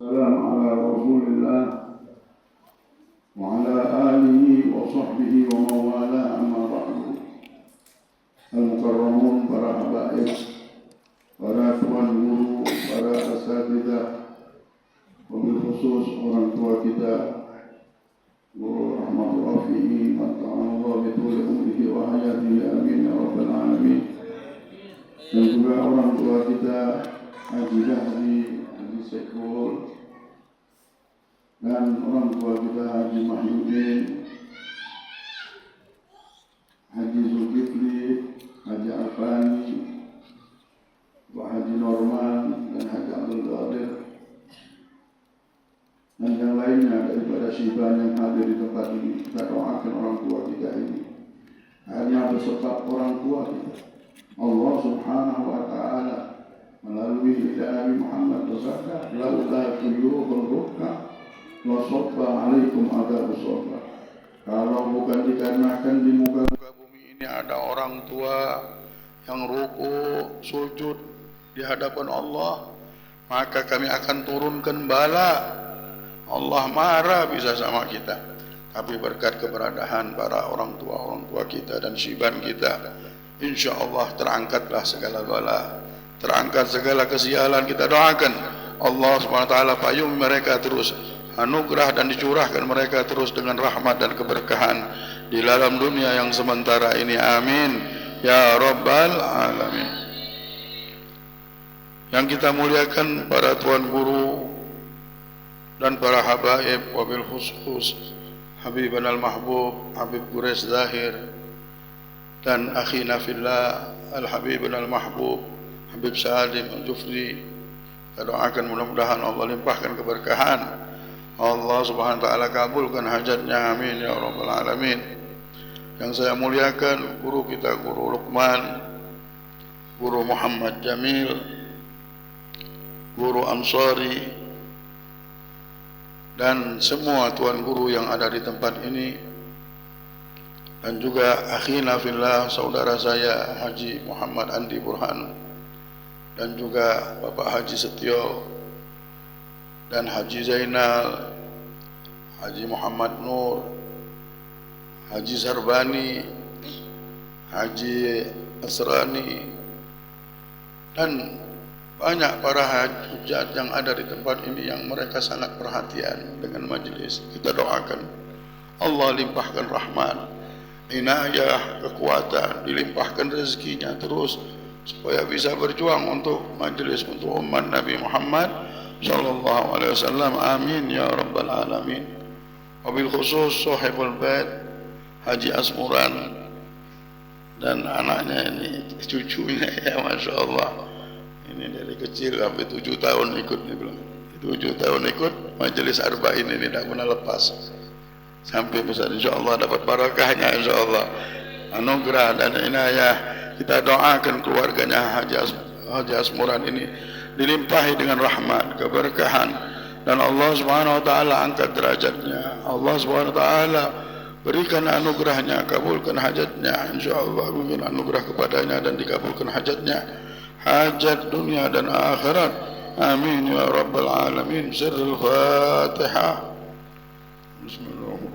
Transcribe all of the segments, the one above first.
السلام على رسول الله وعلى آله وصحبه ومن والاه أما بعد. Al-Mukarramun, para habaib, para tuan guru, para asatidzah, wabil khusus orang tua kita, Guru Rahmatul Rafi'i, mata'allah bituli umrihi wa hayatihi, amin ya rabbal alamin. Dan juga orang tua kita, Haji Dahri, Haji Sekul, dan orang tua kita Haji Mahyudin, Haji Zulkifli, Haji Alfani, Haji Norman, dan Haji Abdul Qadir, dan yang lainnya daripada syibah yang hadir di tempat ini. Kita doakan orang tua kita ini, hanya beserta orang tua kita, Allah Subhanahu wa Ta'ala melalui lidah Nabi Muhammad bersabda, "Laula tuyuhul rukka wa sabba alaikum adzabus sabba." Kalau bukan dikarenakan di muka bumi ini ada orang tua yang ruku, sujud di hadapan Allah, maka kami akan turunkan bala. Allah marah bisa sama kita. Tapi berkat keberadaan para orang tua kita dan syiban kita, insya Allah terangkatlah segala bala, terangkat segala kesialan. Kita doakan Allah SWT payung mereka terus, anugerah dan dicurahkan mereka terus dengan rahmat dan keberkahan di dalam dunia yang sementara ini. Amin ya rabbal alamin. Yang kita muliakan para tuan guru dan para habaib, wabil khusus Habibana al-Mahbub Habib Quraish Zahir, dan akhina fillah al-Habibana al-Mahbub Habib Salim al-Jufri. Kita doakan mudah-mudahan Allah limpahkan keberkahan, Allah Subhanahu wa Ta'ala kabulkan hajatnya, amin ya rabbal alamin. Yang saya muliakan guru kita, Guru Luqman, Guru Muhammad Jamil, Guru Ansari, dan semua tuan guru yang ada di tempat ini, dan juga akhina fillah saudara saya Haji Muhammad Andi Burhan, dan juga Bapak Haji Setio, dan Haji Zainal, Haji Muhammad Nur, Haji Sarbani, Haji Asrani, dan banyak para hujat yang ada di tempat ini yang mereka sangat perhatian dengan majelis. Kita doakan Allah limpahkan rahmat, inayah, kekuatan, dilimpahkan rezekinya terus supaya bisa berjuang untuk majelis, untuk umat Nabi Muhammad sallallahu alaihi wasallam. Amin ya rabbal alamin. Wabil khusus sahibul bait Haji Asmuran dan anaknya ini, cucunya ya Masya Allah. Ini dari kecil sampai 7 tahun ikut, nih belum 7 tahun ikut majelis arba'in ini, tidak pernah lepas sampai besar. Insya Allah dapat barakahnya, insya Allah anugerah dan inayah. Kita doakan keluarganya Haji Asmuran ini dilimpahi dengan rahmat, keberkahan, dan Allah Subhanahu wa Ta'ala angkat derajatnya. Allah Subhanahu wa Ta'ala berikan anugerahnya, kabulkan hajatnya, insya Allah berikan anugerah kepadanya dan dikabulkan hajatnya, hajat dunia dan akhirat. Amin ya rabbal alamin. Sirrul Fatihah. Bismillahirrahmanirrahim.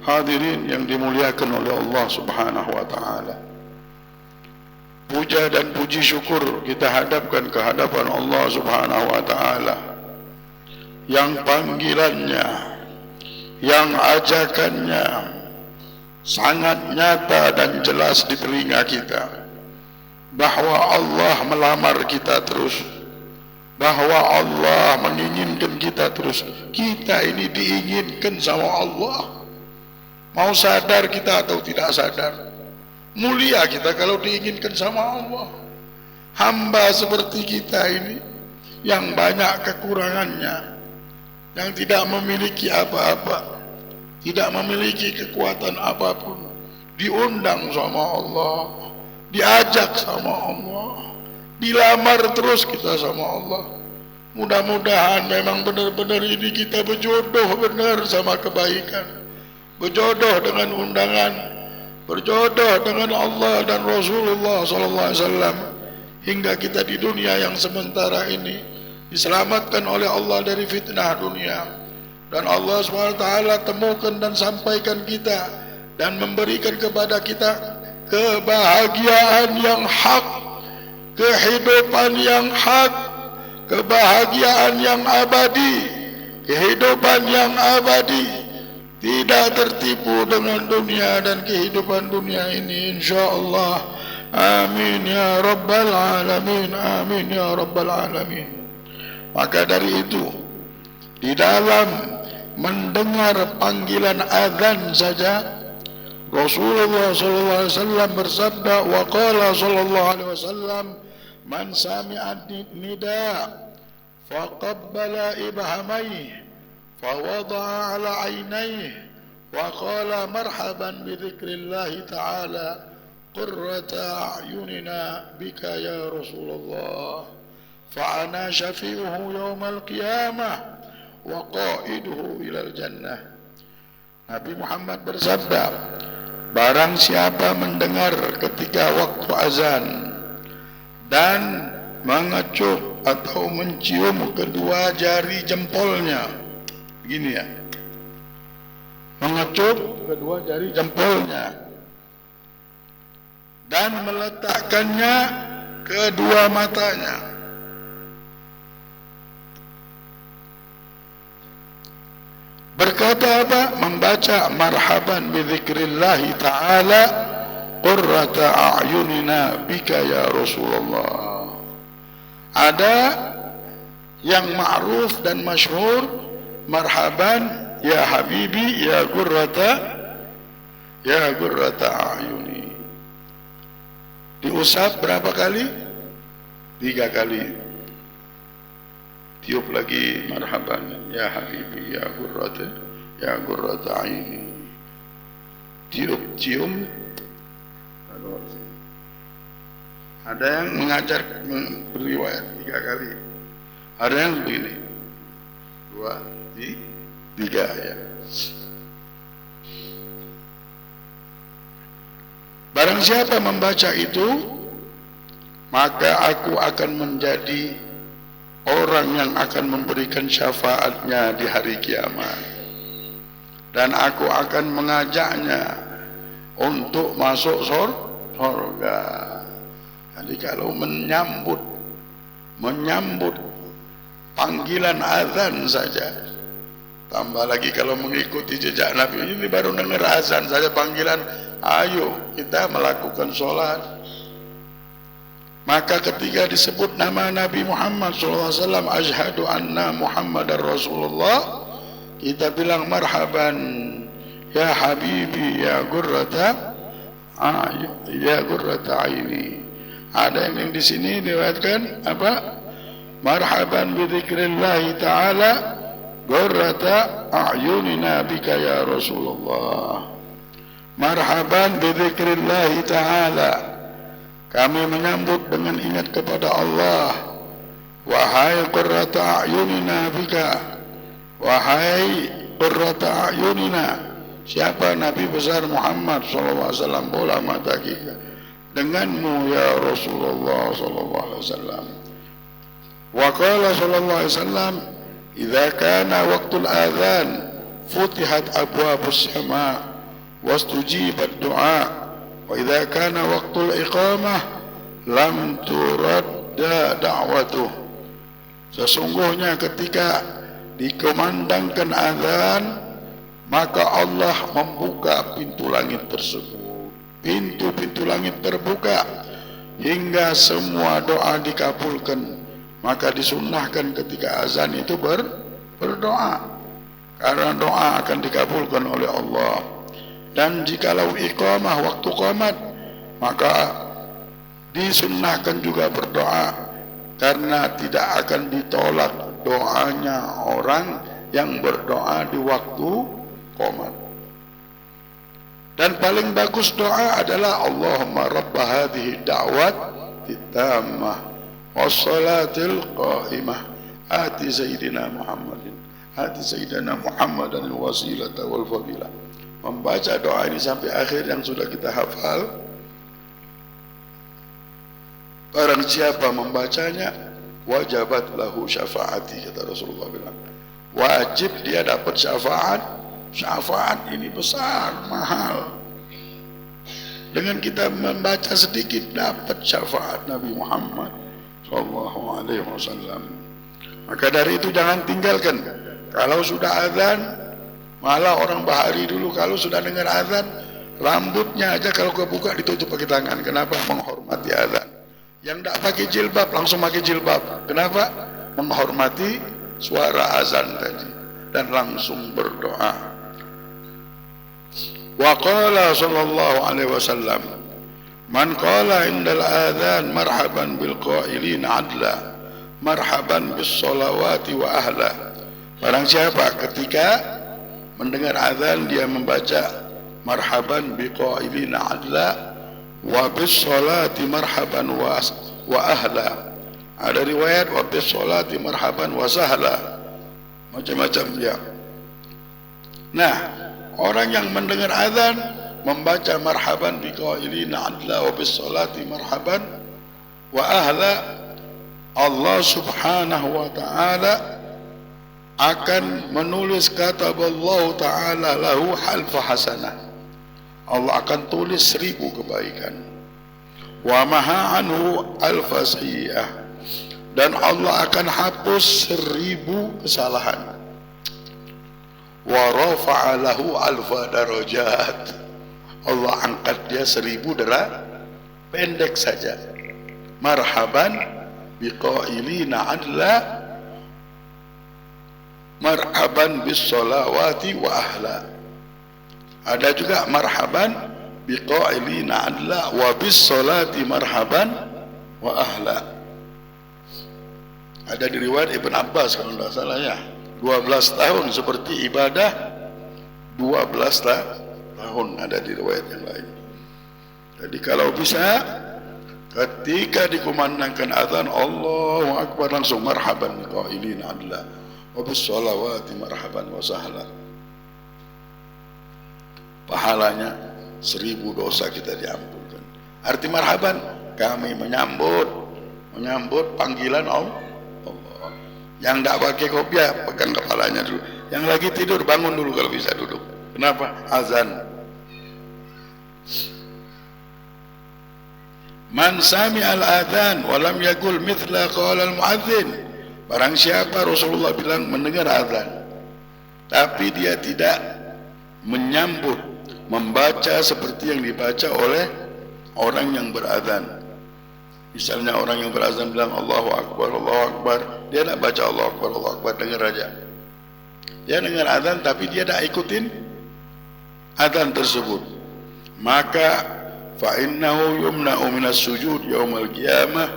Hadirin yang dimuliakan oleh Allah Subhanahu wa Ta'ala, puja dan puji syukur kita hadapkan ke hadapan Allah Subhanahu wa Ta'ala yang panggilannya, yang ajakannya sangat nyata dan jelas di telinga kita, bahwa Allah melamar kita terus, bahwa Allah menginginkan kita terus. Kita ini diinginkan sama Allah, mau sadar kita atau tidak sadar. Mulia kita kalau diinginkan sama Allah. Hamba seperti kita ini yang banyak kekurangannya, yang tidak memiliki apa-apa, tidak memiliki kekuatan apapun, diundang sama Allah, diajak sama Allah, dilamar terus kita sama Allah. Mudah-mudahan memang benar-benar ini kita berjodoh benar sama kebaikan, berjodoh dengan undangan, berjodoh dengan Allah dan Rasulullah sallallahu alaihi wasallam, hingga kita di dunia yang sementara ini diselamatkan oleh Allah dari fitnah dunia, dan Allah SWT temukan dan sampaikan kita dan memberikan kepada kita kebahagiaan yang hak, kehidupan yang hak, kebahagiaan yang abadi, kehidupan yang abadi, tidak tertipu dengan dunia dan kehidupan dunia ini, insyaallah. Amin ya rabbal alamin, amin ya rabbal alamin. Maka dari itu, di dalam mendengar panggilan azan saja, Rasulullah sallallahu alaihi wasallam bersabda, wa qala sallallahu alaihi wasallam, man sami'a nida faqabbala ibhamaihi fawada'a ala ainaihi wa qala marhaban bi dzikrillah ta'ala qurrata a'yunina bika ya Rasulullah fa'ana syafi'uhu yawmal qiyamah wa qa'iduhu ilal jannah. Nabi Muhammad bersabda, barang siapa mendengar ketika waktu azan dan mengecup atau mencium kedua jari jempolnya, begini ya, mengecup kedua jari jempolnya dan meletakkannya kedua matanya, berkata apa? Membaca marhaban bi dzikrillahi ta'ala qurrata a'yunina bika ya Rasulullah. Ada yang ma'ruf dan masyhur, marhaban ya habibi ya qurrata a'yuni. Diusap berapa kali? 3 kali. Tiup lagi marhaban ya habibi ya qurrata aini. Tiup, cium. Ada yang mengajar beriwayat 3 kali. Ada yang begini 2, 3 ya. Barang siapa membaca itu, maka aku akan menjadi orang yang akan memberikan syafaatnya di hari kiamat, dan aku akan mengajaknya untuk masuk surga. Jadi kalau menyambut panggilan azan saja, tambah lagi kalau mengikuti jejak Nabi, ini baru dengar azan saja panggilan, ayo kita melakukan sholat. Maka ketika disebut nama Nabi Muhammad SAW, asyhadu anna Muhammadar Rasulullah, kita bilang marhaban ya habibi ya qurrata aini. Ada yang di sini diriwayatkan apa? Marhaban bi dzikrillah ta'ala qurrata a'yunina bika ya Rasulullah. Marhaban bi dzikrillah ta'ala, kami menyambut dengan ingat kepada Allah. Wahai qurrata a'yunina bika, wahai qurrata a'yunina. Siapa? Nabi besar Muhammad SAW, bola mata kita denganmu ya Rasulullah SAW. Wa qala sallallahu alaihi wasallam, idza kana waqtul adzan futihat abwabus sama wastujibat du'a, wa idza kana waqtul iqamah lam turadda da'watuh. Sesungguhnya ketika dikumandangkan azan, maka Allah membuka pintu langit tersebut. Pintu-pintu langit terbuka hingga semua doa dikabulkan. Maka disunnahkan ketika azan itu berdoa, karena doa akan dikabulkan oleh Allah. Dan jikalau iqamah, waktu qomat, maka disunnahkan juga berdoa, karena tidak akan ditolak doanya orang yang berdoa di waktu qomat. Dan paling bagus doa adalah Allahumma rabb hadhihi da'wat tammah wassalatil qa'imah ati sayyidina Muhammadin al-wasilata wal fadilah membaca doa ini sampai akhir yang sudah kita hafal, barang siapa membacanya, wajabat lahu syafaati, kata Rasulullah bilang. Wajib dia dapat syafaat. Syafaat ini besar, mahal. Dengan kita membaca sedikit dapat syafaat Nabi Muhammad sallallahu alaihi wasallam. Maka dari itu jangan tinggalkan. Kalau sudah azan, malah orang bahari dulu kalau sudah dengar azan, rambutnya aja kalau kebuka ditutup pakai tangan. Kenapa? Menghormati azan. Yang tidak pakai jilbab langsung pakai jilbab. Kenapa? Menghormati suara azan tadi dan langsung berdoa. Wa qala sallallahu alaihi wasallam, man qala indal adhan marhaban bil qailin adla, marhaban bis salawati wa ahla. Barang siapa ketika mendengar azan dia membaca marhaban bi qailin adla wa bis salati marhaban wa ahla. Ada riwayat wa bis salati marhaban wa sahla. Macam-macam ya. Nah, orang yang mendengar azan membaca marhaban biqailina adla wa bis salati marhaban wa ahla, Allah subhanahu wa ta'ala akan menulis kataballahu ta'ala lahu halfa hasanah. Allah akan tulis 1000 kebaikan. Wa maha anhu alfa sayyi'ah. Dan Allah akan hapus 1000 kesalahan. Wa rafa'a lahu alfa darajat. Allah angkat dia 1000 derajat. Pendek saja. Marhaban biqailina adla, marhaban bis salawati wa ahla. Ada juga marhaban biqailina adla wa bis salati marhaban wa ahla. Ada di riwayat Ibn Abbas kalau tidak salah ya, 12 tahun seperti ibadah 12 tahun, ada di riwayat yang lain. Jadi kalau bisa ketika dikumandangkan azan Allahu Akbar langsung marhaban biqailin adla wa bis salawati marhaban wa sahla. Pahalanya 1000 dosa kita diampunkan. Arti marhaban, kami menyambut panggilan Allah. Yang tidak pakai kopiah pegang kepalanya dulu. Yang lagi tidur bangun dulu kalau bisa duduk. Kenapa? Azan. Man sami al-adhan wa lam yaqul mithla qala al-muadzin. Barang siapa Rasulullah bilang mendengar azan tapi dia tidak menyambut, membaca seperti yang dibaca oleh orang yang berazan. Misalnya orang yang berazan bilang Allahu Akbar, Allahu Akbar, dia tidak baca Allahu Akbar, Allahu Akbar, dengar aja. Dia dengar azan tapi dia tidak ikutin azan tersebut. Maka fa innahu yumna'u minas sujud yaumal qiyamah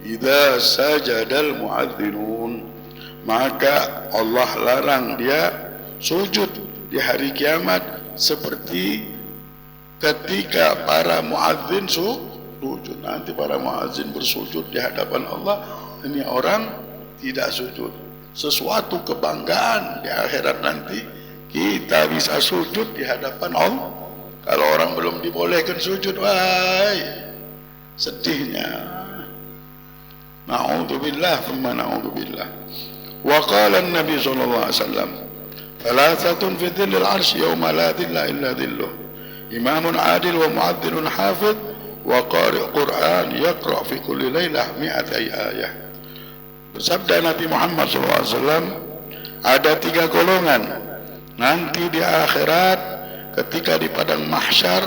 idza sajadal muadzinun. Maka Allah larang dia sujud di hari kiamat seperti ketika para muadzin sujud. Nanti para muadzin bersujud di hadapan Allah, ini orang tidak sujud. Sesuatu kebanggaan di akhirat nanti kita bisa sujud di hadapan Allah. Kalau orang belum dibolehkan sujud, wahai sedihnya. Na'udzubillah thumma na'udzubillah. Wa qala an-nabi sallallahu alaihi wasallam, thalathatun fi dhillil 'arsy yawma la dhilla illa dhilluh, imamun 'adil wa mu'adhdhinun hafidh wa qari' Quran yaqra' fi kulli lailah 100 ayah. Bersabda Nabi Muhammad SAW, ada 3 golongan nanti di akhirat ketika di padang mahsyar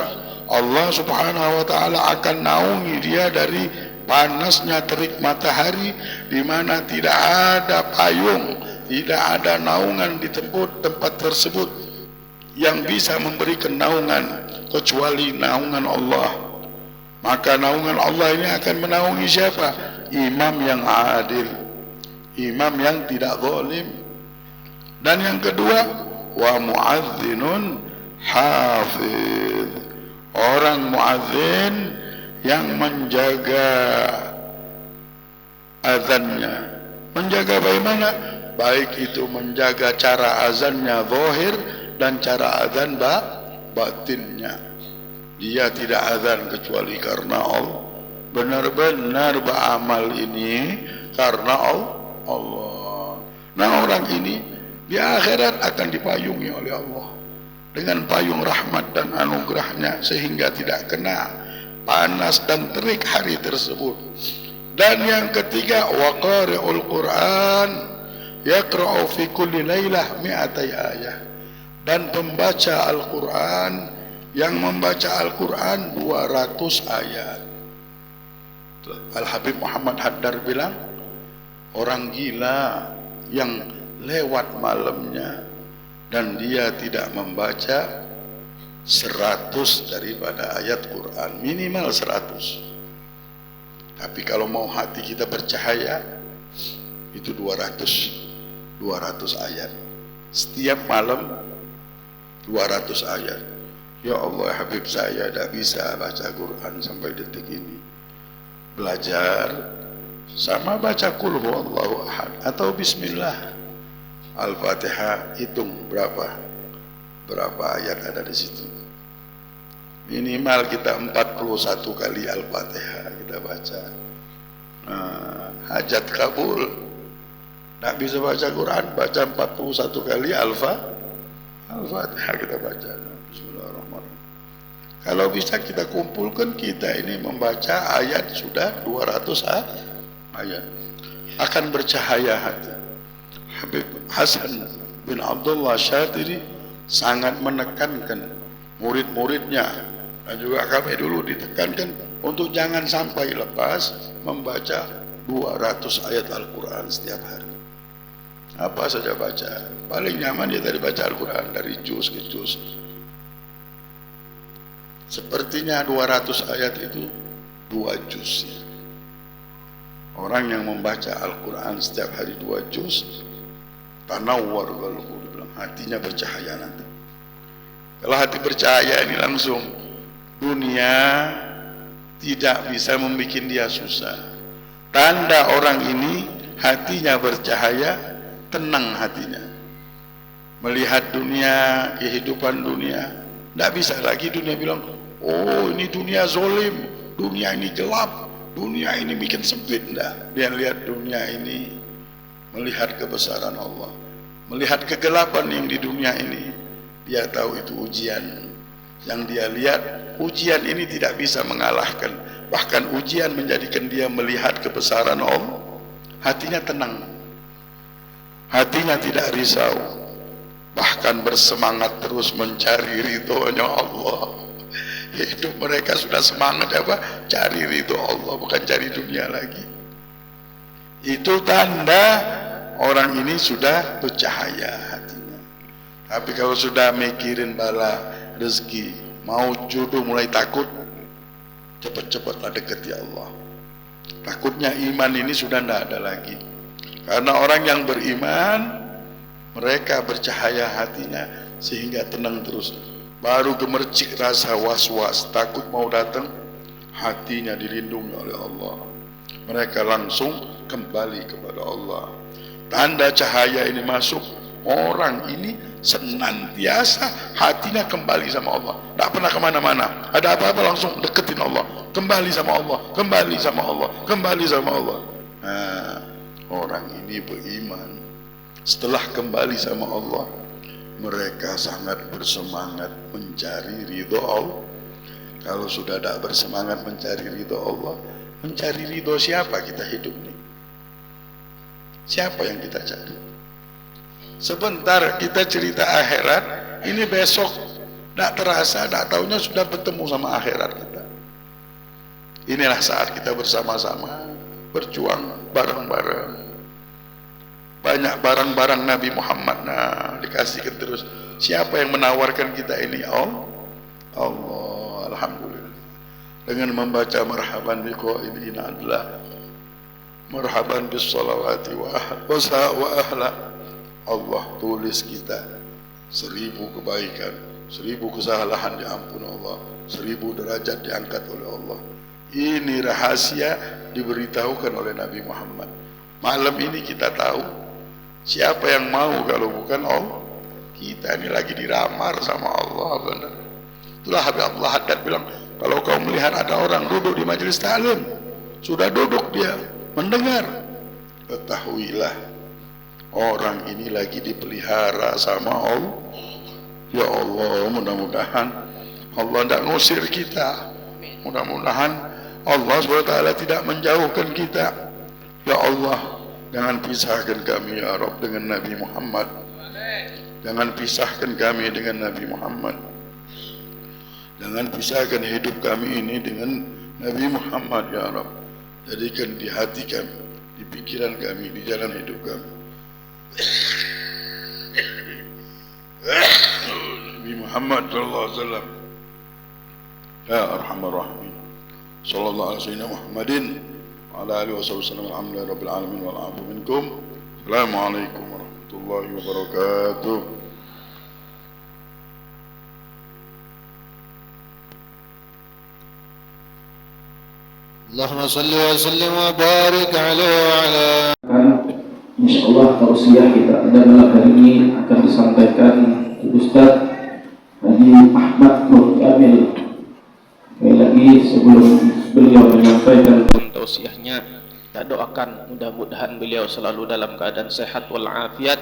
Allah subhanahu wa ta'ala akan naungi dia dari panasnya terik matahari, di mana tidak ada payung, tidak ada naungan di tempat tersebut yang bisa memberikan naungan kecuali naungan Allah. Maka naungan Allah ini akan menaungi siapa? Imam yang adil, imam yang tidak zalim. Dan yang kedua, wa muadzinun hafidh, orang muadzin yang menjaga azannya. Menjaga bagaimana? Baik itu menjaga cara azannya zahir dan cara azan batinnya. Dia tidak azan kecuali karena Allah. Benar-benar beramal ini karena Allah. Nah, orang ini di akhirat akan dipayungi oleh Allah dengan payung rahmat dan anugerahnya, sehingga tidak kena panas dan terik hari tersebut. Dan yang ketiga, wa qari'ul Qur'an yaqra'u fi kulli lailah mi'atai ayah. Dan pembaca Al-Quran yang membaca Al-Quran 200 ayat. Al-Habib Muhammad Haddar bilang, orang gila yang lewat malamnya dan dia tidak membaca 100 daripada ayat Quran, minimal 100. Tapi kalau mau hati kita bercahaya, itu 200 ayat setiap malam, 200 ayat. Ya Allah, Habib saya tidak bisa baca Quran sampai detik ini. Belajar sama baca Qul huwallahu ahad atau Bismillah. Al-Fatihah, hitung berapa ayat ada di situ. Minimal kita 41 kali Al-Fatihah kita baca. Hajat kabul. Tak bisa baca Quran, baca 41 kali Al-Fatihah kita baca. Bismillahirrahmanirrahim. Kalau bisa kita kumpulkan, kita ini membaca ayat sudah 200 ayat. Akan bercahaya hati. Habib Hasan bin Abdullah Syatiri sangat menekankan murid-muridnya, dan juga kami dulu ditekankan untuk jangan sampai lepas membaca 200 ayat Al-Quran setiap hari. Apa saja baca, paling nyaman dia tadi baca Al-Quran dari juz ke juz. Sepertinya 200 ayat itu 2 juz ya. Orang yang membaca Al-Quran setiap hari 2 juz, tanawwar qalbuhu, dibilang hatinya bercahaya nanti. Kalau hati bercahaya ini langsung dunia tidak bisa membuat dia susah. Tanda orang ini hatinya bercahaya, tenang hatinya. Melihat dunia, kehidupan dunia, tidak bisa lagi dunia bilang, oh ini dunia zolim, dunia ini gelap, dunia ini bikin sempit. Tidak, dia lihat dunia ini, melihat kebesaran Allah, melihat kegelapan yang di dunia ini. Dia tahu itu ujian. Yang dia lihat, ujian ini tidak bisa mengalahkan. Bahkan ujian menjadikan dia melihat kebesaran Allah. Hatinya tenang, hatinya tidak risau, bahkan bersemangat terus mencari ridhonya Allah. Hidup mereka sudah semangat apa? Cari ridho Allah, bukan cari dunia lagi. Itu tanda orang ini sudah bercahaya hatinya. Tapi kalau sudah mikirin bala rezeki, mau jodoh mulai takut, cepat-cepatlah deketi Allah. Takutnya iman ini sudah tidak ada lagi. Karena orang yang beriman, mereka bercahaya hatinya sehingga tenang terus. Baru gemercik rasa was-was, takut mau datang, hatinya dilindungi oleh Allah. Mereka langsung kembali kepada Allah. Tanda cahaya ini masuk, orang ini senantiasa hatinya kembali sama Allah. Tak pernah kemana-mana. Ada apa-apa langsung deketin Allah. Kembali sama Allah, kembali sama Allah, kembali sama Allah. Nah, orang ini beriman. Setelah kembali sama Allah, mereka sangat bersemangat mencari ridho Allah. Kalau sudah tidak bersemangat mencari ridho Allah, mencari ridho siapa kita hidup ini? Siapa yang kita cari? Sebentar kita cerita akhirat, ini besok tidak terasa, tidak tahunya sudah bertemu sama akhirat kita. Inilah saat kita bersama-sama berjuang bareng-bareng. Banyak barang-barang Nabi Muhammad, nah dikasihkan terus. Siapa yang menawarkan kita ini? Allah. Alhamdulillah. Dengan membaca marhaban biqailina adalah marhaban bis salawati wa ahla. Allah tulis kita 1000 kebaikan, 1000 kesalahan diampuni Allah, 1000 derajat diangkat oleh Allah. Ini rahasia diberitahukan oleh Nabi Muhammad. Malam ini kita tahu siapa yang mau kalau bukan Allah. Kita ini lagi diramar sama Allah benar. Itulah Habib Abdullah Haddad bilang, kalau kau melihat ada orang duduk di majelis ta'lim, sudah duduk dia mendengar, ketahuilah orang ini lagi dipelihara sama Allah. Ya Allah, mudah-mudahan Allah tidak ngusir kita, mudah-mudahan Allah SWT tidak menjauhkan kita. Ya Allah, jangan pisahkan kami ya Rabb dengan Nabi Muhammad, jangan pisahkan kami dengan Nabi Muhammad, jangan pisahkan hidup kami ini dengan Nabi Muhammad ya Rabb. Jadikan di hati kami, di pikiran kami, di jalan hidup kami Nabi Muhammad sallallahu alaihi wasallam. Ya Arhamar Rahimin. Sallallahu alaihi wasallam Muhammadin wa ala alihi wasallam. Alhamdulillahi rabbil alamin wal afu minkum. Assalamualaikum warahmatullahi wabarakatuh. Allahumma salli wa sallim wa barik alaihi wa ala. InsyaAllah tausiah kita pada malam hari ini akan disampaikan Ustaz Haji Ahmad Nur Kamil. Sekali lagi sebelum beliau menyampaikan tausiahnya, kita doakan mudah-mudahan beliau selalu dalam keadaan sehat walafiat.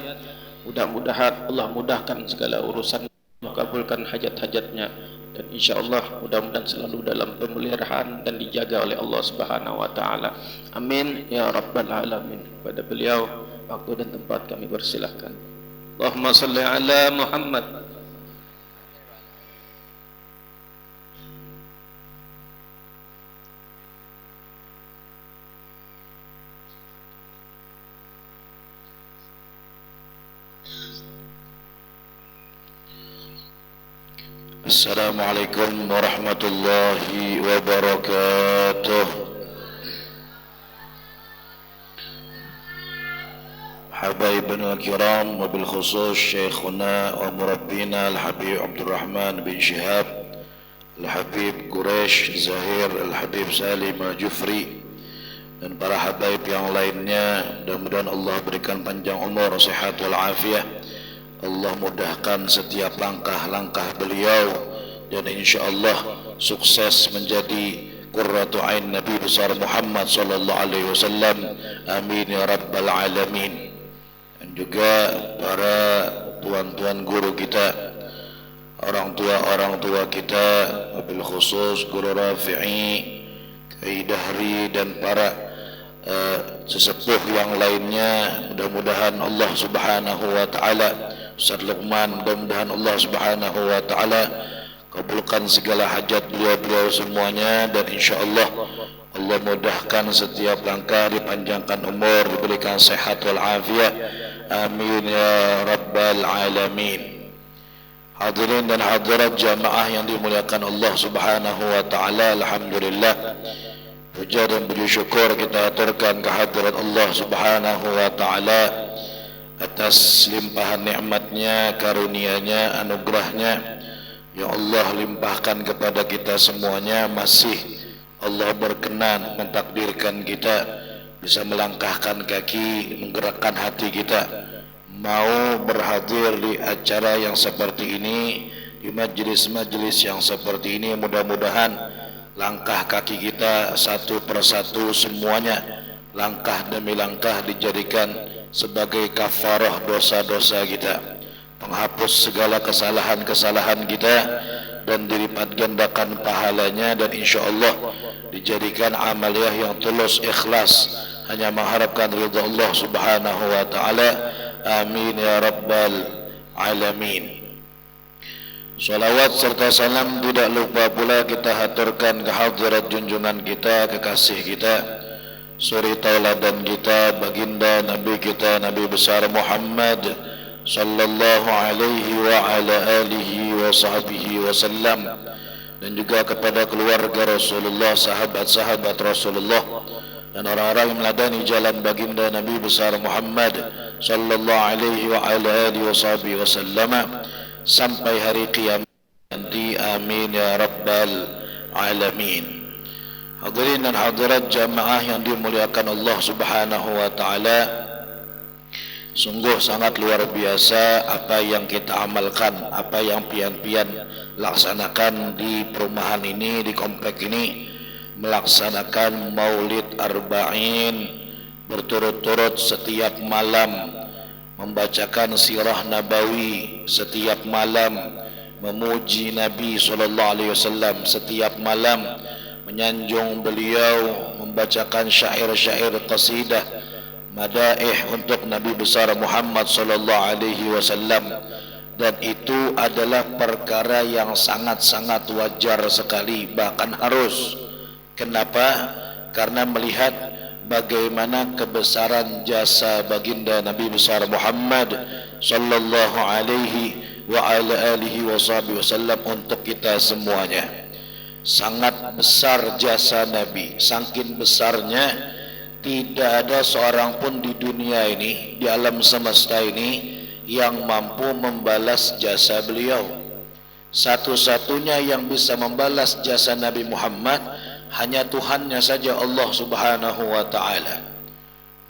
Mudah-mudahan Allah mudahkan segala urusan, kabulkan hajat-hajatnya, dan insyaallah mudah-mudahan selalu dalam pemeliharaan dan dijaga oleh Allah Subhanahu wa taala. Amin ya rabbal alamin. Pada beliau waktu dan tempat kami persilahkan. Allahumma salli ala Muhammad. Assalamualaikum warahmatullahi wabarakatuh. Habaibana al-kiram wa bil khusus Syekhuna wa Murabbina Al-Habib Abdurrahman bin Shihab Al-Habib Quraish Zahir Al-Habib Salim Al-Jufri, dan para habaib yang lainnya. Mudah-mudahan Allah berikan panjang umur, sehat walafiat. Allah mudahkan setiap langkah-langkah beliau, dan insyaallah sukses menjadi qurratu ain Nabi besar Muhammad sallallahu alaihi wasallam. Amin ya rabbal alamin. Dan juga para tuan-tuan guru kita, orang tua kita, wabil khusus Guru Rafi'i, Kiai Dahri, dan para sesepuh yang lainnya. Mudah-mudahan Allah Subhanahu wa taala, Ustaz Luqman, mudah-mudahan Allah Subhanahu wa taala kabulkan segala hajat beliau-beliau semuanya, dan insyaallah Allah mudahkan setiap langkah, dipanjangkan umur, diberikan sehat wal afiat. Amin ya rabbal alamin. Hadirin dan hadirat jamaah yang dimuliakan Allah Subhanahu wa taala, alhamdulillah, puja dan puji syukur kita aturkan kehadirat Allah Subhanahu wa taala atas limpahan nikmatnya, karunia-Nya, anugerahnya yang Allah limpahkan kepada kita semuanya. Masih Allah berkenan mentakdirkan kita bisa melangkahkan kaki, menggerakkan hati kita, mau berhadir di acara yang seperti ini, di majlis-majlis yang seperti ini. Mudah-mudahan langkah kaki kita satu persatu semuanya, langkah demi langkah, dijadikan sebagai kafarah dosa-dosa kita, penghapus segala kesalahan-kesalahan kita, dan dilipat gandakan pahalanya, dan insyaallah dijadikan amaliyah yang tulus, ikhlas, hanya mengharapkan ridha Allah Subhanahu wa taala. Amin ya rabbal alamin. Salawat serta salam tidak lupa pula kita haturkan kehadirat junjungan kita, kekasih kita, suri tauladan kita, baginda Nabi kita, Nabi besar Muhammad sallallahu alaihi wa ala alihi wa sahbihi wasallam, dan juga kepada keluarga Rasulullah, sahabat-sahabat Rasulullah, dan orang-orang yang meladani jalan baginda Nabi besar Muhammad sallallahu alaihi wa ala alihi wa sahbihi wasallam sampai hari kiamat nanti. Amin ya rabbal alamin. Hadirin dan hadirat jamaah yang dimuliakan Allah Subhanahu wa taala, Sungguh sangat luar biasa apa yang kita amalkan, apa yang pian-pian laksanakan di perumahan ini, di komplek ini, melaksanakan maulid arba'in berturut-turut setiap malam, membacakan sirah nabawi setiap malam, memuji Nabi SAW setiap malam, menyanjung beliau, membacakan syair-syair qasidah madaih untuk Nabi besar Muhammad sallallahu alaihi wasallam, dan itu adalah perkara yang sangat-sangat wajar sekali, bahkan harus. Kenapa? Karena melihat bagaimana kebesaran jasa baginda Nabi besar Muhammad sallallahu alaihi wa ala alihi wasallam untuk kita semuanya. Sangat besar jasa Nabi, saking besarnya tidak ada seorang pun di dunia ini, di alam semesta ini, yang mampu membalas jasa beliau. Satu-satunya yang bisa membalas jasa Nabi Muhammad hanya Tuhannya saja, Allah Subhanahu wa ta'ala.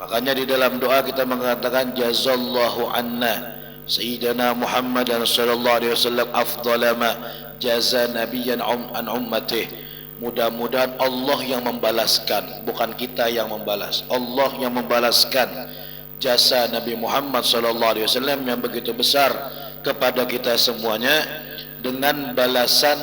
Makanya di dalam doa kita mengatakan jazallahu anna Sayyidina Muhammad sallallahu alaihi wasallam afdala ma jaza nabiyyan an ummatih. Mudah-mudahan Allah yang membalaskan, bukan kita yang membalas. Allah yang membalaskan jasa Nabi Muhammad SAW yang begitu besar kepada kita semuanya dengan balasan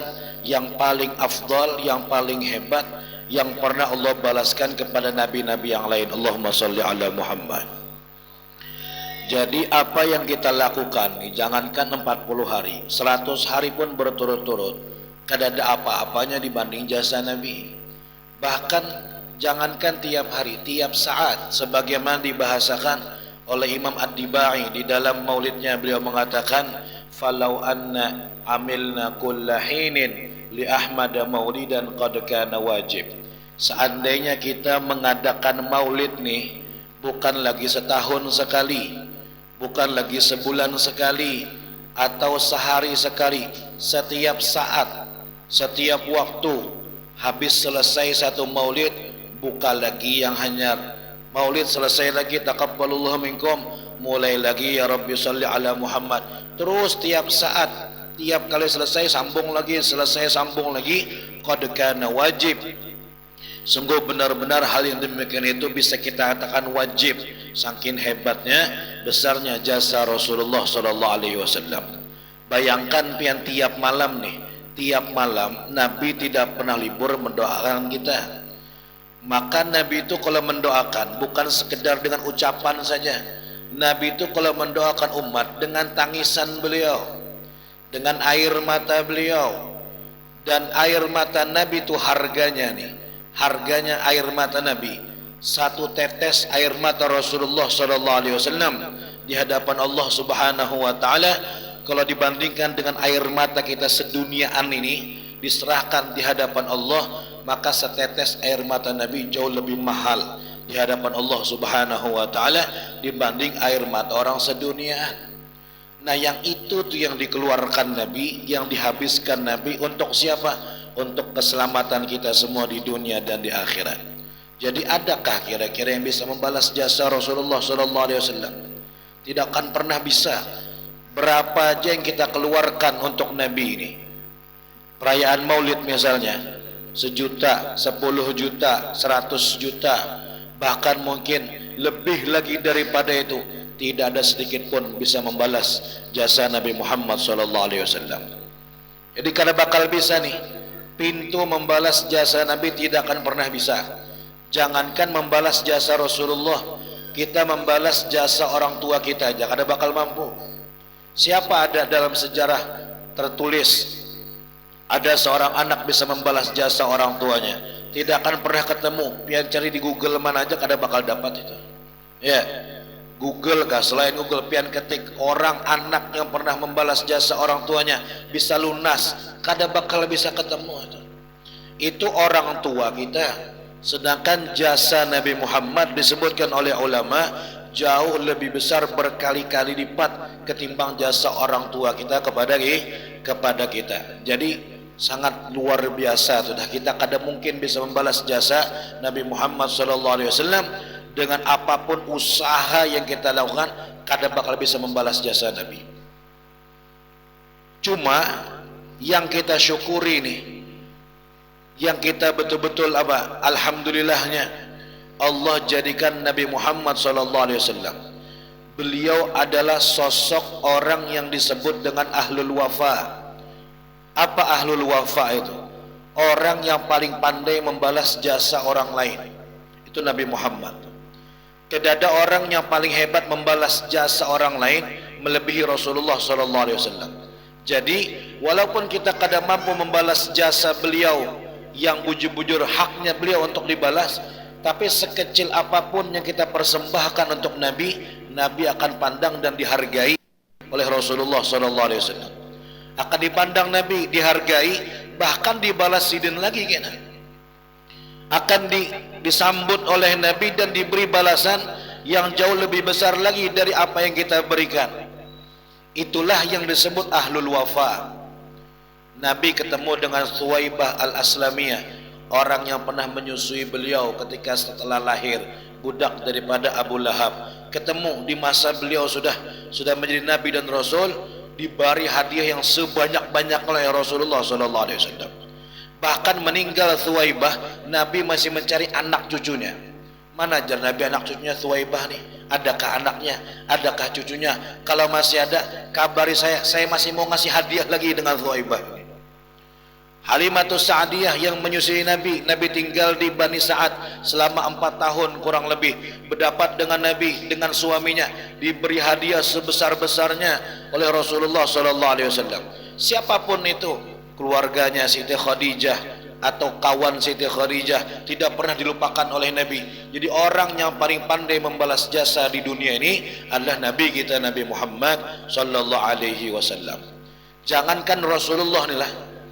yang paling afdal, yang paling hebat, yang pernah Allah balaskan kepada nabi-nabi yang lain. Allahumma salli ala Muhammad. Jadi apa yang kita lakukan, jangankan 40 hari, 100 hari pun berturut-turut, kada ada apa-apanya dibanding jasa Nabi. Bahkan jangankan tiap hari, tiap saat, sebagaimana dibahasakan oleh Imam Ad-Dibai di dalam maulidnya, beliau mengatakan falau anna amilna kulla hinin li Ahmad maulidan qad kana wajib. Seandainya kita mengadakan maulid nih bukan lagi setahun sekali, bukan lagi sebulan sekali atau sehari sekali, setiap saat, setiap waktu, habis selesai satu maulid, buka lagi yang hanyar. Maulid selesai lagi, taqabbalullahu minkum, mulai lagi ya Rabbi salli ala Muhammad. Terus tiap saat, tiap kali selesai sambung lagi, selesai sambung lagi, qad kana wajib. Sungguh benar-benar hal yang demikian itu bisa kita katakan wajib, saking hebatnya, besarnya jasa Rasulullah sallallahu alaihi wasallam. Bayangkan pian tiap malam nih, tiap malam Nabi tidak pernah libur mendoakan kita. Maka Nabi itu kalau mendoakan bukan sekedar dengan ucapan saja. Nabi itu kalau mendoakan umat dengan tangisan beliau, dengan air mata beliau. Dan air mata Nabi itu harganya nih, harganya air mata Nabi, satu tetes air mata Rasulullah SAW di hadapan Allah Subhanahu wa ta'ala, kalau dibandingkan dengan air mata kita seduniaan ini diserahkan di hadapan Allah, maka setetes air mata Nabi jauh lebih mahal di hadapan Allah Subhanahu wa ta'ala dibanding air mata orang sedunia. Nah yang itu tuh yang dikeluarkan Nabi, yang dihabiskan Nabi untuk siapa? Untuk keselamatan kita semua di dunia dan di akhirat. Jadi adakah kira-kira yang bisa membalas jasa Rasulullah SAW? Tidak akan pernah bisa. Berapa aja yang kita keluarkan untuk Nabi ini, perayaan maulid misalnya 1 juta, 10 juta, 100 juta, bahkan mungkin lebih lagi daripada itu, tidak ada sedikit pun bisa membalas jasa Nabi Muhammad SAW. Jadi kada bakal bisa nih, pintu membalas jasa Nabi tidak akan pernah bisa. Jangankan membalas jasa Rasulullah, kita membalas jasa orang tua kita aja kada bakal mampu. Siapa ada dalam sejarah tertulis ada seorang anak bisa membalas jasa orang tuanya? Tidak akan pernah ketemu. Pian cari di Google mana aja kada bakal dapat itu. Ya, Google kah? Selain Google, pian ketik orang anak yang pernah membalas jasa orang tuanya bisa lunas, kada bakal bisa ketemu itu. Itu orang tua kita. Sedangkan jasa Nabi Muhammad disebutkan oleh ulama jauh lebih besar berkali-kali lipat ketimbang jasa orang tua kita kepada kita. Jadi sangat luar biasa. Sudah kita kada mungkin bisa membalas jasa Nabi Muhammad SAW dengan apapun usaha yang kita lakukan, kadang bakal bisa membalas jasa Nabi. Cuma yang kita syukuri nih, yang kita betul-betul alhamdulillahnya, Allah jadikan Nabi Muhammad SAW, beliau adalah sosok orang yang disebut dengan ahlul wafa. Apa ahlul wafa itu? Orang yang paling pandai membalas jasa orang lain. Itu Nabi Muhammad. Tidak ada orang yang paling hebat membalas jasa orang lain melebihi Rasulullah SAW. Jadi walaupun kita kadang mampu membalas jasa beliau yang bujur-bujur haknya beliau untuk dibalas, tapi sekecil apapun yang kita persembahkan untuk Nabi, Nabi akan pandang dan dihargai oleh Rasulullah SAW. Akan dipandang Nabi, dihargai, bahkan dibalas sidin lagi kena. Akan disambut oleh Nabi dan diberi balasan yang jauh lebih besar lagi dari apa yang kita berikan. Itulah yang disebut ahlul wafa. Nabi ketemu dengan Thuwaibah al-Aslamiyah, orang yang pernah menyusui beliau ketika setelah lahir, budak daripada Abu Lahab. Ketemu di masa beliau sudah menjadi Nabi dan Rasul, diberi hadiah yang sebanyak-banyak oleh Rasulullah SAW. Bahkan meninggal Thuwaibah, Nabi masih mencari anak cucunya. Mana ajar Nabi anak cucunya Thuwaibah nih? Adakah anaknya? Adakah cucunya? Kalau masih ada, kabari saya masih mau ngasih hadiah lagi dengan Thuwaibah. Halimatus Sa'diyah yang menyusui Nabi, Nabi tinggal di Bani Sa'ad selama 4 tahun kurang lebih, berdapat dengan Nabi, dengan suaminya, diberi hadiah sebesar-besarnya oleh Rasulullah SAW. Siapapun itu, keluarganya Siti Khadijah atau kawan Siti Khadijah, tidak pernah dilupakan oleh Nabi. Jadi orang yang paling pandai membalas jasa di dunia ini adalah Nabi kita, Nabi Muhammad SAW. Jangankan Rasulullah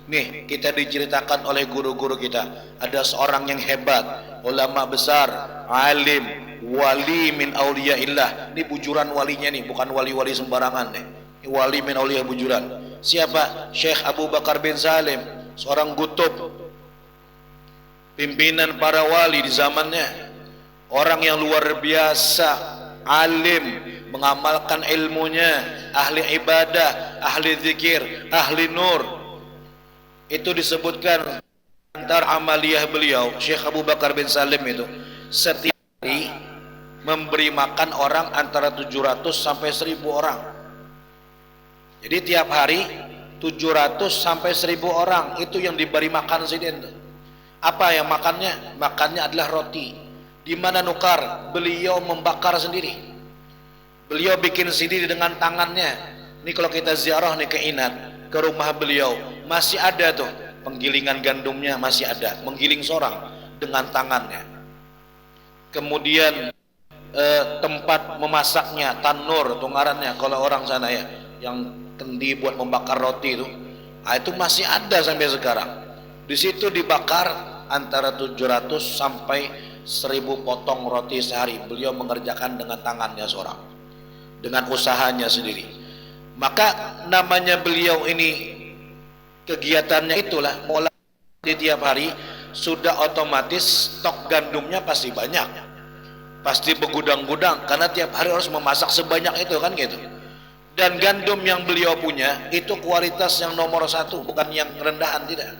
nih, kita diceritakan oleh guru-guru kita, ada seorang yang hebat, ulama besar, alim, wali min auliyaillah. Ini bujuran walinya nih, bukan wali-wali sembarangan nih. Ini wali min auliya bujuran. Siapa? Syekh Abu Bakar bin Salim, seorang gutub, pimpinan para wali di zamannya. Orang yang luar biasa, alim, mengamalkan ilmunya, ahli ibadah, ahli zikir, ahli nur. Itu disebutkan antara amaliyah beliau, Syekh Abu Bakar bin Salim itu setiap hari memberi makan orang antara 700 sampai 1000 orang. Jadi tiap hari 700 sampai 1000 orang itu yang diberi makan sidin. Apa yang makannya? Makannya adalah roti. Di mana nukar? Beliau membakar sendiri. Beliau bikin sendiri dengan tangannya. Ini kalau kita ziarah nih ke Inat, ke rumah beliau, masih ada tuh penggilingan gandumnya, masih ada, menggiling seorang dengan tangannya. Kemudian tempat memasaknya, tanur tungarannya kalau orang sana ya, yang kendi buat membakar roti itu masih ada sampai sekarang. Di situ dibakar antara 700 sampai 1000 potong roti sehari. Beliau mengerjakan dengan tangannya seorang, dengan usahanya sendiri. Maka namanya beliau ini, kegiatannya itulah mulai di tiap hari, sudah otomatis stok gandumnya pasti banyak, pasti bergudang-gudang, karena tiap hari harus memasak sebanyak itu kan gitu. Dan gandum yang beliau punya itu kualitas yang nomor 1, bukan yang rendahan, tidak.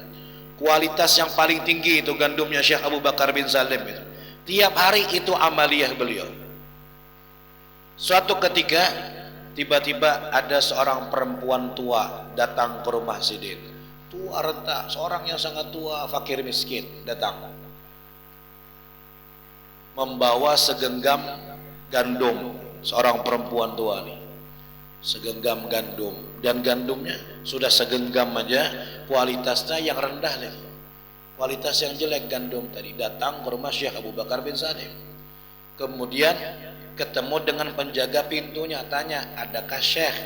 Kualitas yang paling tinggi itu gandumnya Syekh Abu Bakar bin Salim itu. Tiap hari itu amaliyah beliau. Suatu ketika tiba-tiba ada seorang perempuan tua datang ke rumah sidin. Tua renta, seorang yang sangat tua, fakir miskin, datang membawa segenggam gandum. Seorang perempuan tua nih, segenggam gandum, dan gandumnya sudah segenggam aja, kualitasnya yang rendah nih, kualitas yang jelek gandum tadi. Datang ke rumah Syekh Abu Bakar bin Salim, kemudian ketemu dengan penjaga pintunya, tanya, adakah Syekh?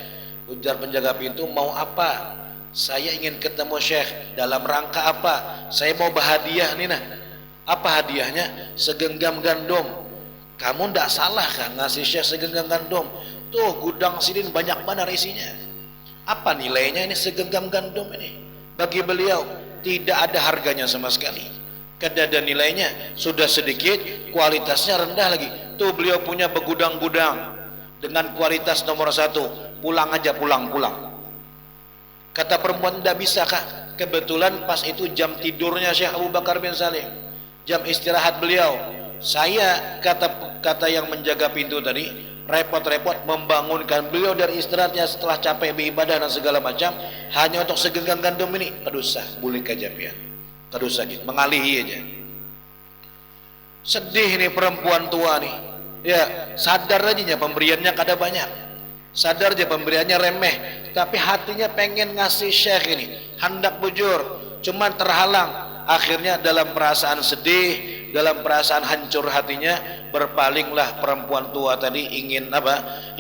Ujar penjaga pintu, mau apa? Saya ingin ketemu Syekh. Dalam rangka apa? Saya mau berhadiah nih nah. Apa hadiahnya? Segenggam gandum. Kamu ndak salah kan ngasih Syekh segenggam gandum? Tuh gudang sidin banyak benar isinya. Apa nilainya ini segenggam gandum ini? Bagi beliau tidak ada harganya sama sekali. Kedada nilainya sudah sedikit, kualitasnya rendah lagi. Tuh beliau punya begudang-gudang dengan kualitas nomor 1. Pulang aja, pulang. Kata perempuan, tidak bisa kak. Kebetulan pas itu jam tidurnya Syekh Abu Bakar bin Salim, jam istirahat beliau. Saya, kata yang menjaga pintu tadi, repot-repot membangunkan beliau dari istirahatnya setelah capek beribadah dan segala macam, hanya untuk segenggam gandum ini. Kedusah, bulik aja pian. Kedusah gitu, mengalihi aja. Sedih nih perempuan tua nih. Ya, sadar aja pemberiannya kada banyak. Sadar aja pemberiannya remeh, tapi hatinya pengen ngasih Syekh ini, hendak bujur, cuman terhalang. Akhirnya dalam perasaan sedih, dalam perasaan hancur hatinya, berpalinglah perempuan tua tadi ingin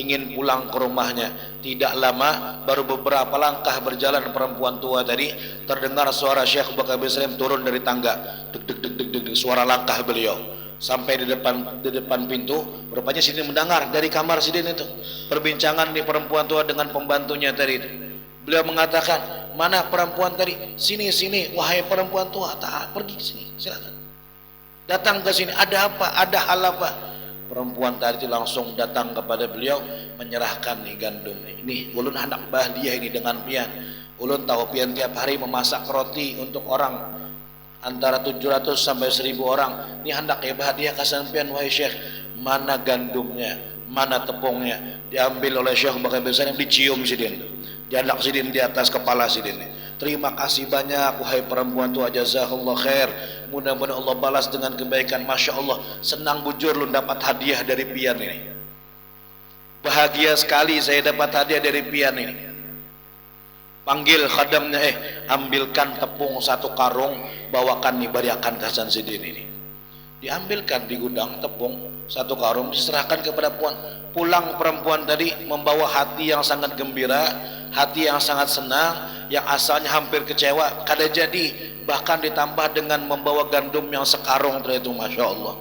ingin pulang ke rumahnya. Tidak lama, baru beberapa langkah berjalan perempuan tua tadi, terdengar suara Syekh Abu Bakar bin Salim turun dari tangga. Deg deg deg deg deg, suara langkah beliau. Sampai di depan pintu, rupanya Sidin mendengar dari kamar Sidin itu perbincangan di perempuan tua dengan pembantunya tadi itu. Beliau mengatakan, mana perempuan tadi? Sini, wahai perempuan tua, tak pergi ke sini, silakan. Datang ke sini, ada apa? Ada hal apa? Perempuan tadi itu langsung datang kepada beliau, menyerahkan nih gandum nih. Nih, ulun hendak bahagia ini dengan pian. Ulun tahu pian tiap hari memasak roti untuk orang antara 700 sampai 1000 orang. Ini hendak bahagia kasan pian wahai Syekh. Mana gandumnya? Mana tepungnya? Diambil oleh Syekh Bakar bin Salim, dicium Sidin. Dianak Sidin di atas kepala Sidin. Terima kasih banyak wahai perempuan tua, jazakallah khair. Mudah-mudahan Allah balas dengan kebaikan. Masya Allah, senang bujur lu dapat hadiah dari pian ini. Bahagia sekali saya dapat hadiah dari pian ini. Panggil khadamnya, ambilkan tepung 1 karung, bawakan nih bariakan kasan Sidin ini. Diambilkan di gudang tepung 1 karung, diserahkan kepada puan. Pulang perempuan tadi membawa hati yang sangat gembira, hati yang sangat senang, yang asalnya hampir kecewa kada jadi, bahkan ditambah dengan membawa gandum yang sekarung itu, masya Allah.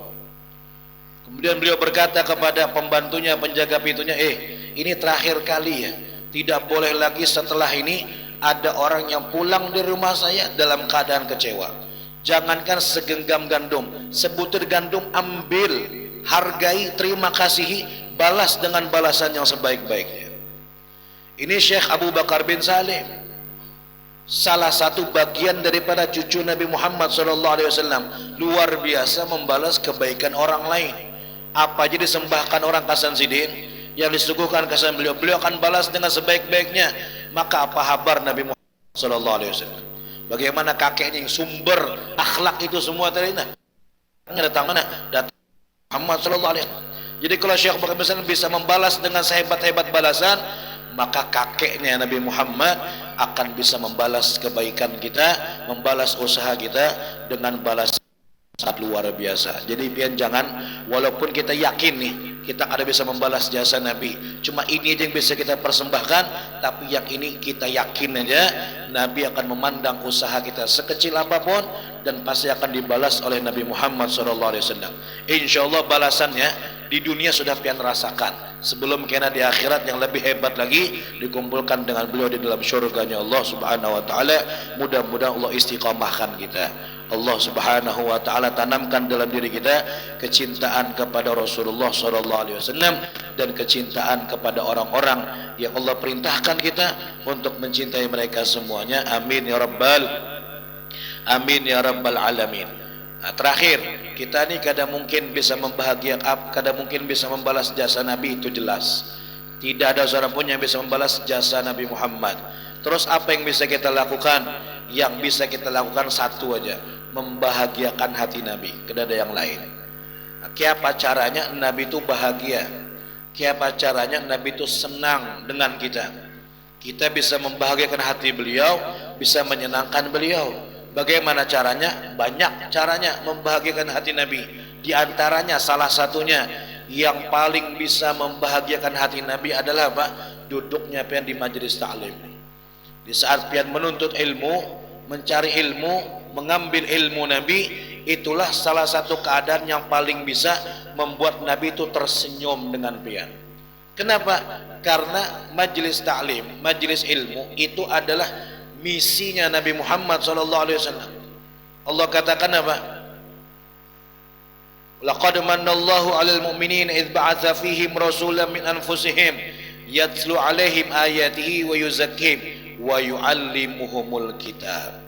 Kemudian beliau berkata kepada pembantunya, penjaga pintunya, ini terakhir kali ya. Tidak boleh lagi setelah ini ada orang yang pulang di rumah saya dalam keadaan kecewa. Jangankan segenggam gandum, sebutir gandum ambil, hargai, terima kasihi, balas dengan balasan yang sebaik-baiknya. Ini Syekh Abu Bakar bin Salim, salah satu bagian daripada cucu Nabi Muhammad SAW, luar biasa membalas kebaikan orang lain. Apa aja disembahkan orang kasan Sidin, yang disuguhkan kesan beliau akan balas dengan sebaik-baiknya. Maka apa kabar Nabi Muhammad SAW? Bagaimana kakeknya yang sumber akhlak itu semua tadi? Datang Muhammad SAW. Jadi kalau Syekh Bakar bin Salim bisa membalas dengan sehebat-hebat balasan, maka kakeknya Nabi Muhammad akan bisa membalas kebaikan kita, membalas usaha kita dengan balasan sangat luar biasa. Jadi pian jangan, walaupun kita yakin nih kita ada bisa membalas jasa Nabi, cuma ini aja yang bisa kita persembahkan, tapi yang ini kita yakin aja Nabi akan memandang usaha kita sekecil apapun dan pasti akan dibalas oleh Nabi Muhammad SAW. Insyaallah balasannya di dunia sudah pian rasakan, sebelum kena di akhirat yang lebih hebat lagi dikumpulkan dengan beliau di dalam syurganya Allah Subhanahu wa taala. Mudah-mudahan Allah istiqamahkan kita. Allah Subhanahu wa taala tanamkan dalam diri kita kecintaan kepada Rasulullah SAW dan kecintaan kepada orang-orang yang Allah perintahkan kita untuk mencintai mereka semuanya. Amin ya rabbal alamin. Nah, terakhir, kita ini kadang mungkin bisa membahagiakan, kadang mungkin bisa membalas jasa Nabi, itu jelas. Tidak ada seorang pun yang bisa membalas jasa Nabi Muhammad. Terus apa yang bisa kita lakukan? Yang bisa kita lakukan satu aja, membahagiakan hati Nabi, tidak ada yang lain. Nah, apa caranya Nabi itu bahagia? Apa caranya Nabi itu senang dengan kita? Kita bisa membahagiakan hati beliau, bisa menyenangkan beliau. Bagaimana caranya? Banyak caranya membahagiakan hati Nabi. Di antaranya salah satunya yang paling bisa membahagiakan hati Nabi adalah apa? Duduknya pian di majelis ta'lim. Di saat pian menuntut ilmu, mencari ilmu, mengambil ilmu Nabi, itulah salah satu keadaan yang paling bisa membuat Nabi itu tersenyum dengan pian. Kenapa? Karena majelis ta'lim, majelis ilmu itu adalah misinya Nabi Muhammad SAW. Allah katakan apa? Laqad manallahu 'alal mu'minina idz ba'atsa fihim rasulan min anfusihim yatlu 'alaihim ayatihi wa yuzakkihim wa yu'allimuhumul kitab.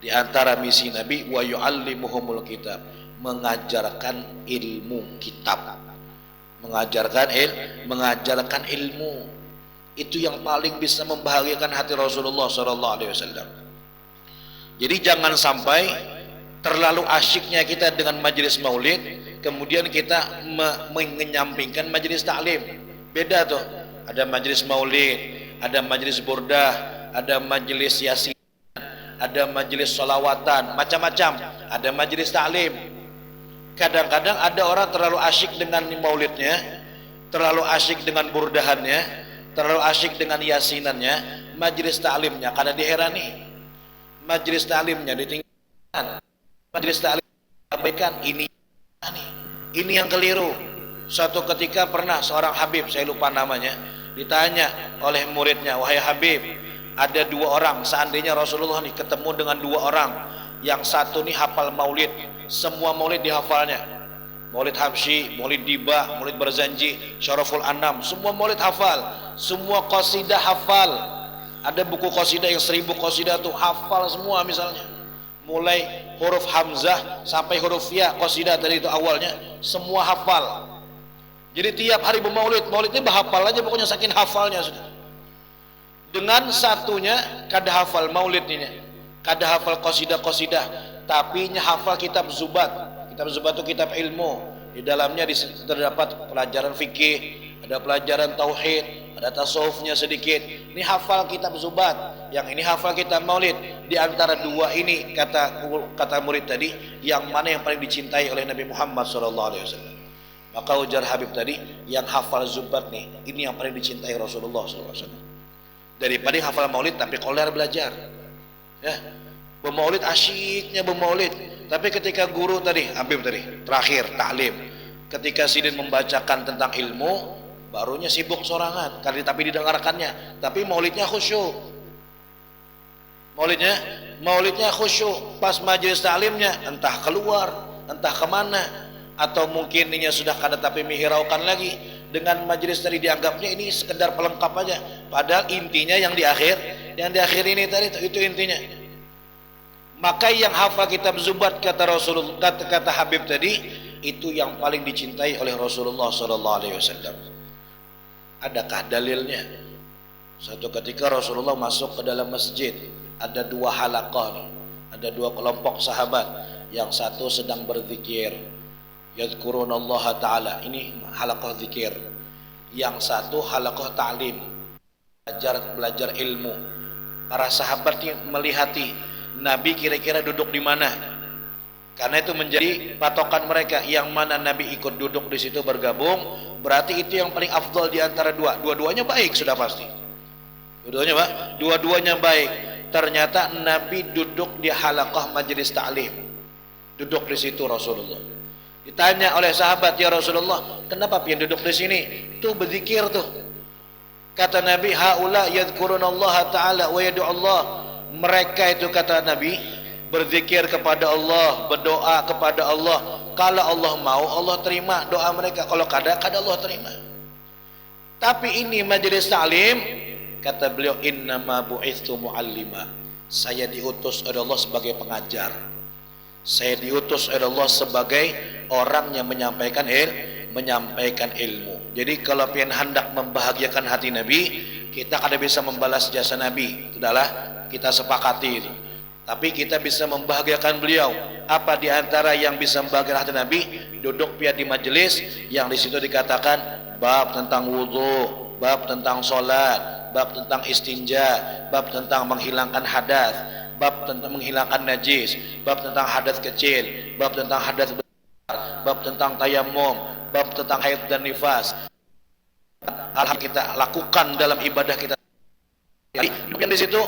Di antara misi Nabi, wa yu'allimuhumul kitab, mengajarkan ilmu kitab. Mengajarkan ilmu. Itu yang paling bisa membahagiakan hati Rasulullah sallallahu alaihi wasallam. Jadi jangan sampai terlalu asyiknya kita dengan majelis maulid, kemudian kita menyampingkan majelis taklim. Beda tuh. Ada majelis maulid, ada majelis burdah, ada majelis yasin, ada majelis sholawatan, macam-macam. Ada majelis taklim. Kadang-kadang ada orang terlalu asyik dengan maulidnya, terlalu asyik dengan burdahannya, terlalu asyik dengan yasinannya, majelis taklimnya karena diherani. Majelis taklimnya ditinggalkan, majelis taklim diabaikan. Ini yang keliru. Suatu ketika pernah seorang Habib, saya lupa namanya, ditanya oleh muridnya, wahai Habib, ada dua orang, seandainya Rasulullah nih ketemu dengan dua orang, yang satu nih hafal maulid, semua maulid dihafalnya, maulid Habsyi, maulid Diba, maulid Barzanji, Syaraful Anam, semua maulid hafal, semua qasidah hafal. Ada buku qasidah yang 1000 qasidah tuh hafal semua, misalnya mulai huruf Hamzah sampai huruf Ya, qasidah tadi itu awalnya semua hafal. Jadi tiap hari bermaulid, maulidnya bahafal aja pokoknya, saking hafalnya sudah. Dengan satunya kada hafal maulid ini, kada hafal qasidah-qasidah, tapi hafal kitab Zubat. Kitab Zubat itu kitab ilmu. Di dalamnya terdapat pelajaran fikih, ada pelajaran tauhid, ada tasawufnya sedikit. Ini hafal kitab Zubat, yang ini hafal kitab maulid. Di antara dua ini, kata murid tadi, yang mana yang paling dicintai oleh Nabi Muhammad SAW? Maka ujar Habib tadi, yang hafal Zubat nih, ini yang paling dicintai Rasulullah SAW. Daripada yang hafal maulid tapi koler belajar. Ya, bermaulid asyiknya bermaulid, tapi ketika guru tadi, Habib tadi, terakhir taklim, ketika sidin membacakan tentang ilmu, barunya sibuk sorangan, tapi didengarkannya, tapi maulidnya khusyuk. Maulidnya khusyuk. Pas majelis taklimnya entah keluar, entah kemana, atau mungkin ini sudah kada tapi menghiraukan lagi. Dengan majelis tadi dianggapnya ini sekedar pelengkap aja, padahal intinya yang di akhir ini tadi itu intinya. Maka yang hafal kitab Zubat, kata Rasulullah, kata Habib tadi, itu yang paling dicintai oleh Rasulullah SAW. Adakah dalilnya? Suatu ketika Rasulullah masuk ke dalam masjid, ada dua halaqah, ada dua kelompok sahabat, yang satu sedang berzikir, yadhkurunallaha ta'ala, ini halaqah zikir. Yang satu halaqah ta'lim, belajar ilmu. Para sahabat melihati Nabi kira-kira duduk di mana, karena itu menjadi patokan mereka, yang mana Nabi ikut duduk di situ bergabung, berarti itu yang paling afdal di antara dua-duanya baik sudah pasti. Dua-duanya baik. Ternyata Nabi duduk di halaqah majelis ta'lim, duduk di situ Rasulullah. Ditanya oleh sahabat, ya Rasulullah, kenapa pian duduk di sini? Tuh berzikir tuh. Kata Nabi, haula yadhkurunallaha ta'ala wa yad'u Allah. Mereka itu, kata Nabi, berzikir kepada Allah, berdoa kepada Allah. Kalau Allah mau, Allah terima doa mereka. Kalau kada Allah terima. Tapi ini majelis taklim, kata beliau, innama bu'itsu mu'allima. Saya diutus oleh Allah sebagai pengajar. Saya diutus oleh Allah sebagai orang yang menyampaikan ilmu. Jadi kalau pian hendak membahagiakan hati Nabi, kita kada bisa membalas jasa Nabi. Sudahlah, kita sepakati itu. Tapi kita bisa membahagiakan beliau. Apa di antara yang bisa membahagiakan hati Nabi? Duduk pian di majelis yang di situ dikatakan bab tentang wudu, bab tentang sholat, bab tentang istinja, bab tentang menghilangkan hadas, bab tentang menghilangkan najis, bab tentang hadas kecil, bab tentang hadas besar, bab tentang tayammum, bab tentang haid dan nifas. Hal kita lakukan dalam ibadah kita. Jadi di situ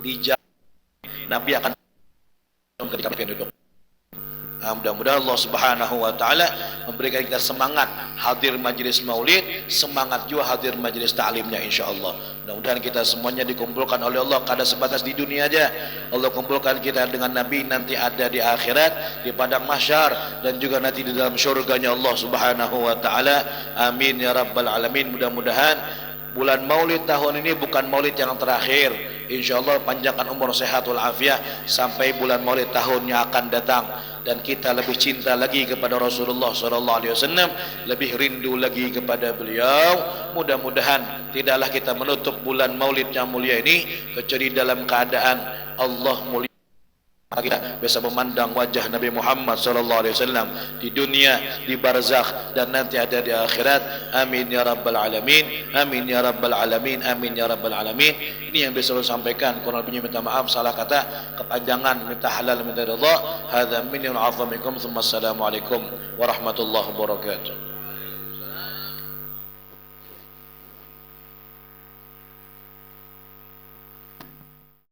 dijamin Nabi akan ketika kita duduk. Mudah-mudahan Allah Subhanahu wa taala memberikan kita semangat hadir majelis maulid, semangat juga hadir majelis taklimnya insyaallah. Mudah-mudahan kita semuanya dikumpulkan oleh Allah, kada sebatas di dunia aja. Allah kumpulkan kita dengan Nabi nanti ada di akhirat, di padang mahsyar, dan juga nanti di dalam syurganya Allah Subhanahu wa taala. Amin ya rabbal alamin. Mudah-mudahan bulan Maulid tahun ini bukan Maulid yang terakhir. InsyaAllah panjangkan umur sehat walafiat sampai bulan Maulid tahun yang akan datang, dan kita lebih cinta lagi kepada Rasulullah SAW, lebih rindu lagi kepada beliau. Mudah-mudahan tidaklah kita menutup bulan Maulid yang mulia ini kecuali dalam keadaan Allah mulia, kita bisa memandang wajah Nabi Muhammad SAW di dunia, di barzakh, dan nanti ada di akhirat. Amin ya rabbal alamin. Amin ya rabbal alamin. Amin ya rabbal alamin. Ini yang bisa saya sampaikan. Kurang lebihnya minta maaf, salah kata, kepanjangan, minta halal, minta ridha. Hadza minni wa 'azamikum. Assalamualaikum warahmatullahi wabarakatuh.